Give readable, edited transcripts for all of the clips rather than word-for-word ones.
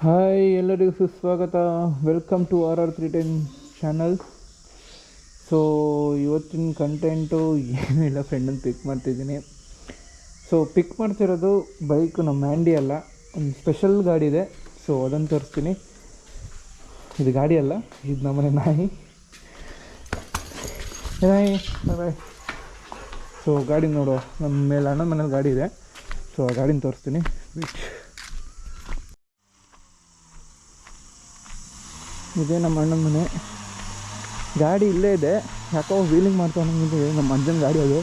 Hi ಎಲ್ಲರಿಗೂ ಸುಸ್ವಾಗತ. Welcome to RR310 channel. So ಇವತ್ತಿನ ಕಂಟೆಂಟು ಏನೂ ಇಲ್ಲ, ಫ್ರೆಂಡನ್ನು ಪಿಕ್ ಮಾಡ್ತಿದ್ದೀನಿ. ಸೊ ಪಿಕ್ ಮಾಡ್ತಿರೋದು ಬೈಕು ನಮ್ಮ ಮ್ಯಾಂಡಿ ಅಲ್ಲ, ಒಂದು ಸ್ಪೆಷಲ್ ಗಾಡಿ ಇದೆ. ಸೊ ಅದನ್ನು ತೋರಿಸ್ತೀನಿ. ಇದು ಗಾಡಿ ಅಲ್ಲ, ಇದು ನಮ್ಮನೆ ನಾಯಿ. ನಾಯಿ ಬಾಯ್. ಸೊ ಗಾಡಿ ನೋಡುವ, ನಮ್ಮ ಮೇಲೆ ಅಣ್ಣನ ಮನೇಲಿ ಗಾಡಿ ಇದೆ. ಸೊ ಆ ಗಾಡಿನ ತೋರಿಸ್ತೀನಿ. ಇದೇ ನಮ್ಮ ಅಣ್ಣನ ಮನೆ. ಗಾಡಿ ಇಲ್ಲೇ ಇದೆ, ಯಾಕೋ ವೀಲಿಂಗ್ ಮಾಡ್ತಾನೆ. ನಮ್ಮ ಅಜ್ಜನ ಗಾಡಿ ಅದು.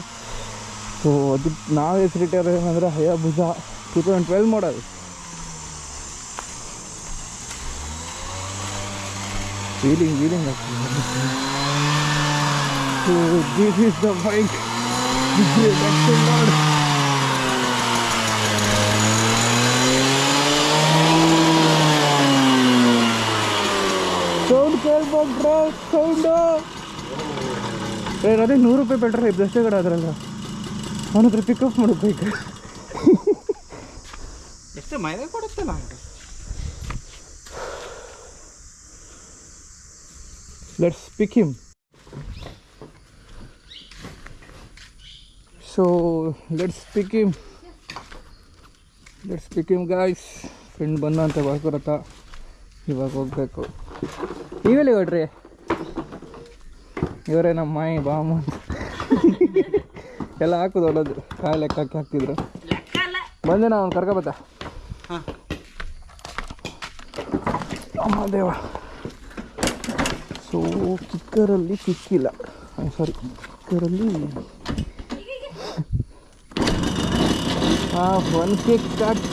ಸೊ ಅದು ನಾವು ಹೆಸರಿಟ್ಟಾರೆ ಏನಂದರೆ ಹಯಾಬುಸಾ 2012 ಮಾಡಲ್. ವೀಲಿಂಗ್ ಆಗ್ತದೆ. So this is the bike. Sound ಕೇಳ್ಬೋಡ್ರ, ಸೌಂಡು ಅದೇ 100 ರೂಪಾಯಿ ಪೆಟ್ರೋಲ್ ಇದ್ದಷ್ಟೇ ಕಡೆ ಅದರಲ್ಲ. ಅವನ ಹತ್ರ ಪಿಕಪ್ ಮಾಡಬೇಕು. ಎಷ್ಟು ಮೈಲೇಜ್ ಕೊಡುತ್ತೆ ನಮಗೆ. Let's pick him. So let's pick him guys. Friend ಬಂದ ಅಂತ ಬಾಳ್ಕೊರತ್ತ. ಇವಾಗ ಹೋಗ್ಬೇಕು. ನೀವೆಲ್ಲಿ ಹೊಡ್ರಿ? ಇವರೇ ನಮ್ಮ ಮಾಯಿ ಬಾಮ ಎಲ್ಲ ಹಾಕೋದು ಹೊಡೋದು. ಕಾಯಿ ಲೆಕ್ಕ ಹಾಕ್ತಿದ್ರು. ಬಂದೆ ನಾ ಅವ್ನು ಕರ್ಕೊಬತ್ತ. ಅಮ್ಮ ದೇವ. ಸೊ ಕಿಕ್ಕರಲ್ಲಿ ಕಿಕ್ಕಿಲ್ಲ, ಸಾರಿ ಕಿಕ್ಕರಲ್ಲಿ ಒನ್ ಕಿಕ್ ಸ್ಟಾರ್ಟ್.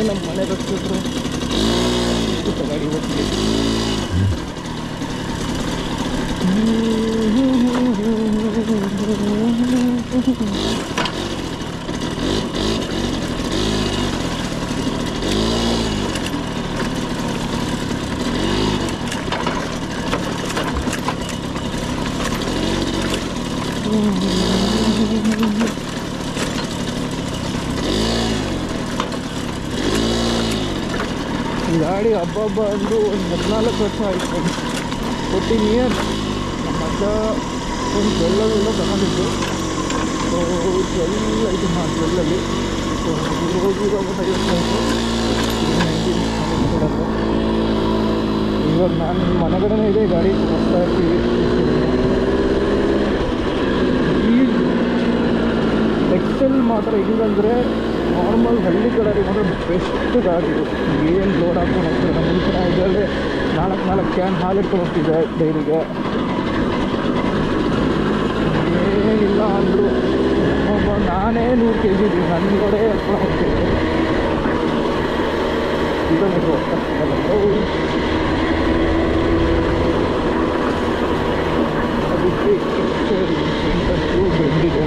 ನಮ್ಮ ಮನೆ ಬರ್ತಿದ್ರು ಗಾಡಿ ಹೋಗ್ತೀವಿ. ಗಾಡಿ ಹಬ್ಬ ಅಂದು ಒಂದು 14 ವರ್ಷ ಆಯಿತು. 14 ಇಯರ್ಸ್. ನಮ್ಮ ಅಜ್ಜ ಒಂದು ಜೊಲ್ಲೆಲ್ಲ ತಗೊಂಡಿದ್ದು. ಸೊ ಜೊಲ್ಲ ಇದು ಜೊಲ್ಲಲ್ಲಿ. ಸೊ ಹೋಗಿರೋ 50 ಆಯಿತು. ಇವಾಗ ನಾನು ಮನೆ ಕಡೆನೇ ಇದೆ ಗಾಡಿ ಹೋಗ್ತಾ ಇರ್ತೀವಿ. ಈ ಎಕ್ಸೆಲ್ ಮಾತ್ರ ಹಿಂಗಂದರೆ ನಾರ್ಮಲ್ ಹಳ್ಳಿ ಕಡೆ ಮಾತ್ರ ಬೆಸ್ಟ್ ಗಾಡಿ. ಏನು ಲೋಡ್ ಹಾಕೊಂಡು ಹೋಗ್ತಾರೆ. ನಮ್ಮ ಮುಂಚಿನ ಇದರಲ್ಲಿ 4 ಕ್ಯಾನ್ ಹಾಲು ಇಟ್ಕೊಂಡು ಹೋಗ್ತಿದ್ದೆ ಡೈರಿಗೆ. ಏನಿಲ್ಲ ಅಂದರು ನಾನೇ 100 kg ಇದ್ದೀನಿ. ನನ್ನ ಕಡೆ ಎತ್ಕೊಂಡು ಹೋಗ್ತಿದ್ದೆ. ಕಿಲೋಮೀಟ್ರ್ ಹೋಗ್ತಾ ಅದಕ್ಕೆ ಬೆಂಡಿದೆ.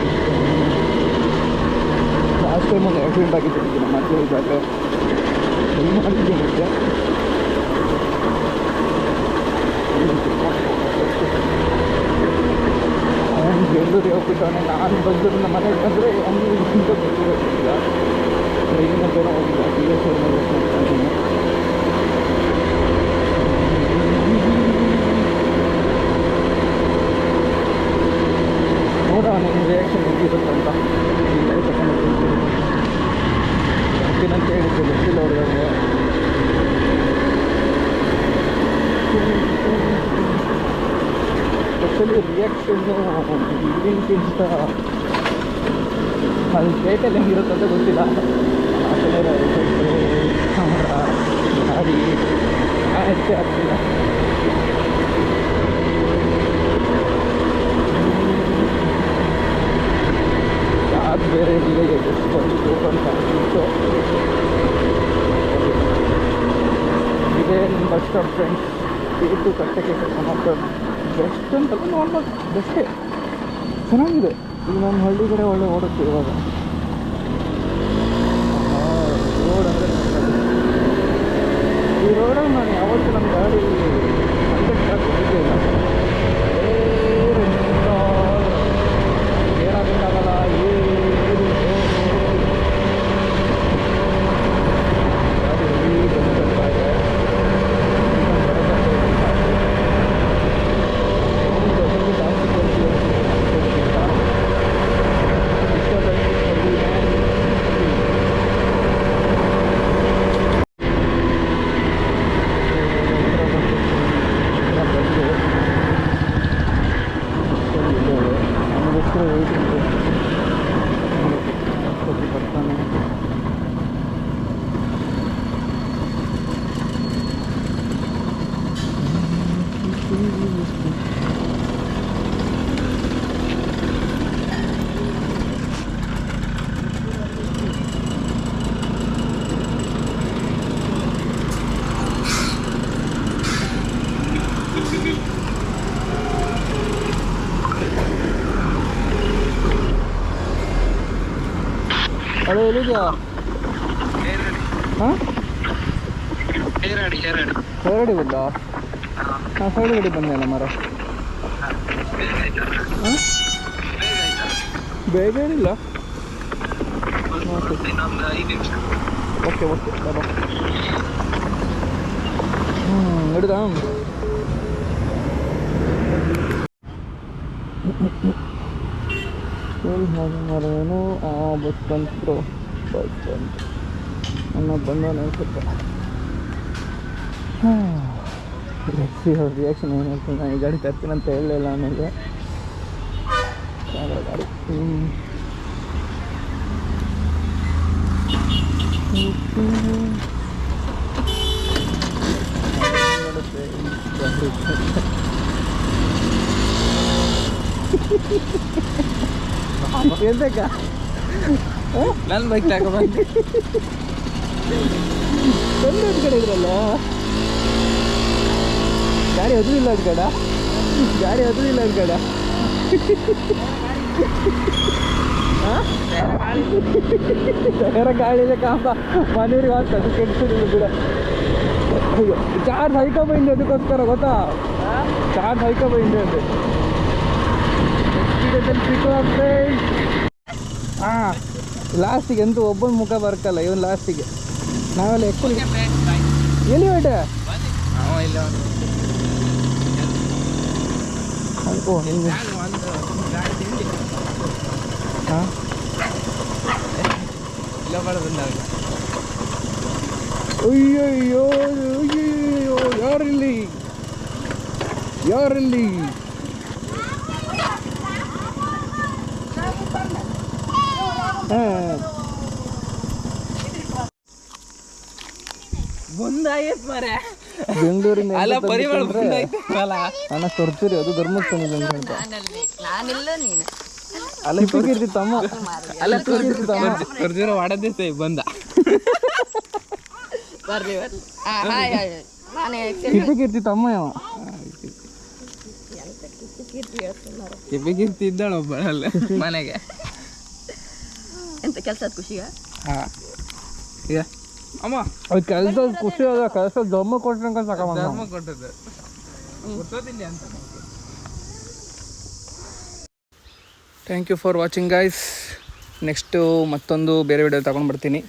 ಲಾಸ್ಟ್ ಟೈಮ್ ಒಂದು ಆಕ್ಸಿಡೆಂಟ್ ಆಗಿತ್ತು ನಮ್ಮ ಅಜ್ಜ ಇದ್ದಾಗ. ಎಲ್ಲಿ ಮಾಡಿದ್ದೆ ಮತ್ತೆ ಅವನು ಬೆಂಗಳೂರಿಗೆ ಹೋಗ್ಬಿಟ್ಟವನೇ. ನಾನು ಬಂದರು ನಮ್ಮ ಮನೆಗೆ ಬಂದರೆ ಅವನು ಇಂತ ಬರ್ತಿರೋದಿಲ್ಲ. ಟ್ರೈನ್ ಹತ್ರ ಹೋಗಿಲ್ಲ. ಇದ್ದೀನಿ. ನೋಡ ನಿಮ್ಮ ರಿಯಾಕ್ಷನ್ ಹೇಗಿರುತ್ತಂತ. ಇಲ್ಲ ತಗೊಂಡು ಅಂತ ಹೇಳಿದ್ದೆ ಗೊತ್ತಿಲ್ಲ ಅವ್ರಿಗೆ. ಸ್ಪೆಷಲಿ ರಿಯಾಕ್ಷನ್ನು ಇದಕ್ಕಿಂತ ಅಲ್ಲಿ ಸ್ಟೇಟಲ್ಲಿ ಹೆಂಗಿರುತ್ತೆ ಅಂತ ಗೊತ್ತಿಲ್ಲ. ಆ ಕಡೆ ಕ್ಯಾಮ್ರಾ ಗಾಡಿ ಆಯ್ತು ಆಗ್ತಿಲ್ಲ. ಅದು ಬೇರೆ ಇಲ್ಲ. ಓಪನ್ ಆಗಿತ್ತು. ಇದೇ ನಿಮ್ಮ ಬಸ್ ಸ್ಟಾಪ್ ಫ್ರೆಂಡ್ಸ್. ಇದು ಕಟ್ಟಕ್ಕೆ ಕರ್ಕೊಂಡು ಬೆಸ್ಟ್ ಅಂತಲ್ಲ, ನಾರ್ಮಲ್ ಬೆಸ್ಟೇ. ಚೆನ್ನಾಗಿದೆ. ಈಗ ನಮ್ಮ ಹಳ್ಳಿ ಕಡೆ ಒಳ್ಳೆ ಓಡುತ್ತೆ ಇವಾಗ. ರೋಡ್ ಅಂದರೆ ಈ ರೋಡಲ್ಲಿ ನಾನು ಯಾವತ್ತೂ ನಮ್ಮ ಗಾಡಿ 100 ಟ್ರಾಕ್ ಹೋಗಿದ್ದೇ ಇಲ್ಲ. ಏನಾಗಲ್ಲ. ಬರ್ತಾನೆ. ಅದೇ ಎಲ್ಲಿದ್ಯಾ? ಹಾಂ ಹೊರಗಡೆ ಬಂದ? ಹಾಂ ಹೊರಗಡೆ ಬಂದೆಲ್ಲ ಮರ. ಹಾಂ ಬೇಗ ಏನಿಲ್ಲ. ಓಕೆ ಓಕೆ ಬರ. ಹಿಡ್ದಾ? ಮರೇನು ಬಸ್ ಬಂತು. ಬಸ್ ಬಂತು ಅನ್ನ ಬಂದವನು ಅನ್ಸುತ್ತೆ. ಅವ್ರ ರಿಯಾಕ್ಷನ್ ಏನು ಹೇಳ್ತೀನಿ. ನಾನು ಈ ಗಾಡಿ ತರ್ತೀನಿ ಅಂತ ಹೇಳಲಿಲ್ಲ ಆಮೇಲೆ ಗಾಡಿ ಎಂತಕ್ಕ ನನ್ನ ಬೈಕ್ ತಗೊಬಂದು ಒಂದು ಕಡೆ ಇದ್ರಲ್ಲ ಗಾಡಿ ಹದಿಲ್ಲ ಅದು ಕಡ ಗಾಡಿ ಹದಿಲ್ಲ ಅದು ಕಡ ಬೇರೆ ಗಾಳಿದೆ ಕಾಂಬ ಮನೆಯವ್ರಿಗೆ ಆಗ್ತದೆ ಕೆಡ್ಸಿದ್ರು ಕೂಡ. ಅಯ್ಯೋ ಚಾರ್ಜ್ ಹೈಕಬೈಂದು ಅದಕ್ಕೋಸ್ಕರ ಗೊತ್ತಾ? ಚಾರ್ಜ್ ಹೈಕಬೈಂದು ಅದು ಹಾಂ ಲಾಸ್ಟಿಗೆ ಅಂತೂ ಒಬ್ಬನ ಮುಖ ಬರ್ಕಲ್ಲ ಇವನು ಲಾಸ್ಟಿಗೆ. ನಾವೆಲ್ಲ ಎಕ್ಕೊಲಿ ಎಲ್ಲಿ ಹೊಟ್ಟೆ ಓ ನಿಮಗೆ ಹಾಂ ಅಯ್ಯಯ್ಯೋ ಅಯ್ಯಯ್ಯೋ ಯಾರಿಲ್ಲಿ ಯಾರಿಲ್ಲಿ? ಹಾಂ ಮುಂದಾಯ್ತು ಮರೆ ಬೆಂಗಳೂರಿಂದ ಅಲ್ಲ ಪರಿಮಳ ಬಂದಾಯ್ತು ಅಲ್ಲ ಅಣ್ಣ ಕೊಡ್ತೀರಿ ಅದು ಧರ್ಮಸ್ಥಳ ಅಂತ ನಾನಿಲ್ಲ ನೀನು ಅಲ್ಲ ಇಪ್ಪಗಿರ್ತಿ ತಮ್ಮ ಅಲ್ಲ ಖರ್ಜೂರ ವಾಡದೇ ಸೈ ಬಂದ ಬರ್ರಿ ಬರ್ರಿ ಹಾಯ್ ಹಾಯ್ ನಾನೇ ಇಪ್ಪಗಿರ್ತಿ ತಮ್ಮ ಯಾವ ಕೆಬ್ಬೆಗಿರ್ತಿ ಇದ್ದಾಳ ಒಬ್ಬಳಲ್ಲ ಮನೆಗೆ ಎಂತ ಕೆಲಸದ ಖುಷಿಗ ಹಾಂ ಈಗ ಅಮ್ಮ ಅದು ಕೆಲಸ ಖುಷಿ ಅದ ಕೆಲಸ ಧರ್ಮ ಕೊಟ್ಟಂಗ ಧರ್ಮ ಕೊಟ್ಟದ್ದು ಗೊತ್ತೋದಿಲ್ಲ ಅಂತ. Thank you for watching guys. Next ಮತ್ತೊಂದು ಬೇರೆ ವಿಡಿಯೋ ತಗೊಂಡು ಬರ್ತೀನಿ.